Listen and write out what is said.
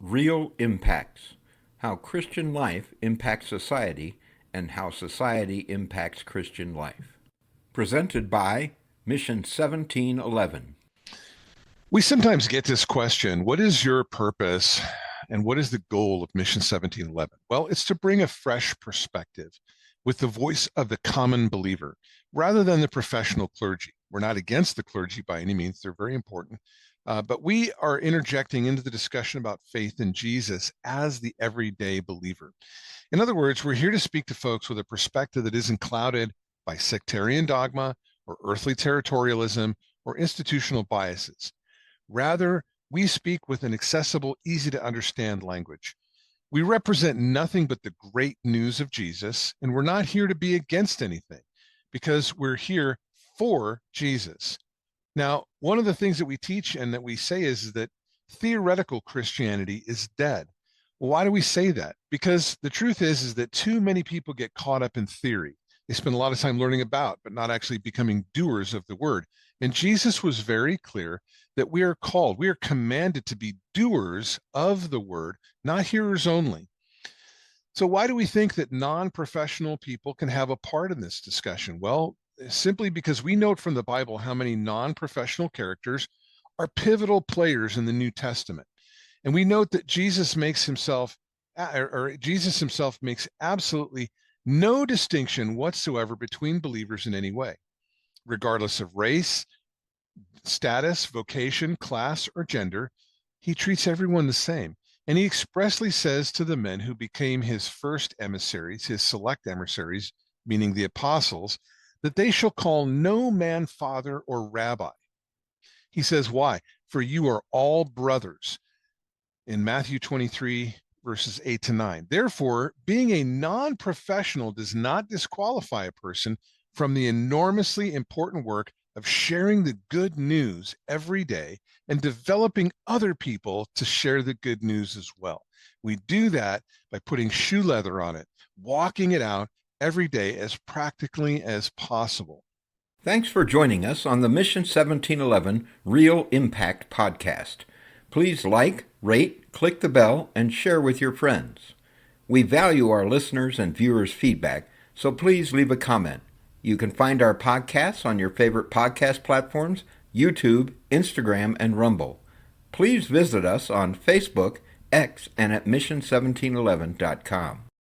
Real Impacts: How Christian Life Impacts Society and How Society Impacts Christian Life. Presented by Mission 1711. We sometimes get this question, what is your purpose and what is the goal of Mission 1711? Well, it's to bring a fresh perspective with the voice of the common believer rather than the professional clergy. We're not against the clergy by any means, they're very important. But we are interjecting into the discussion about faith in Jesus as the everyday believer. In other words, we're here to speak to folks with a perspective that isn't clouded by sectarian dogma or earthly territorialism or institutional biases. Rather, we speak with an accessible, easy to understand language. We represent nothing but the great news of Jesus, and we're not here to be against anything because we're here for Jesus. Now, one of the things that we teach and that we say is that theoretical Christianity is dead. Well, why do we say that? Because the truth is that too many people get caught up in theory. They spend a lot of time learning about, but not actually becoming doers of the word. And Jesus was very clear that we are called, we are commanded to be doers of the word, not hearers only. So why do we think that non-professional people can have a part in this discussion? Well, simply because we note from the Bible how many non-professional characters are pivotal players in the New Testament. And we note that Jesus himself makes absolutely no distinction whatsoever between believers in any way, regardless of race, status, vocation, class, or gender. He treats everyone the same. And he expressly says to the men who became his first emissaries, his select emissaries, meaning the apostles, that they shall call no man father or rabbi. He says, why? For you are all brothers. In Matthew 23, verses 8 to 9. Therefore, being a non-professional does not disqualify a person from the enormously important work of sharing the good news every day and developing other people to share the good news as well. We do that by putting shoe leather on it, walking it out every day as practically as possible. Thanks for joining us on the Mission 1711 Real Impact podcast. Please like, rate, click the bell, and share with your friends. We value our listeners' and viewers' feedback, so please leave a comment. You can find our podcasts on your favorite podcast platforms, YouTube, Instagram, and Rumble. Please visit us on Facebook, X, and at mission1711.com.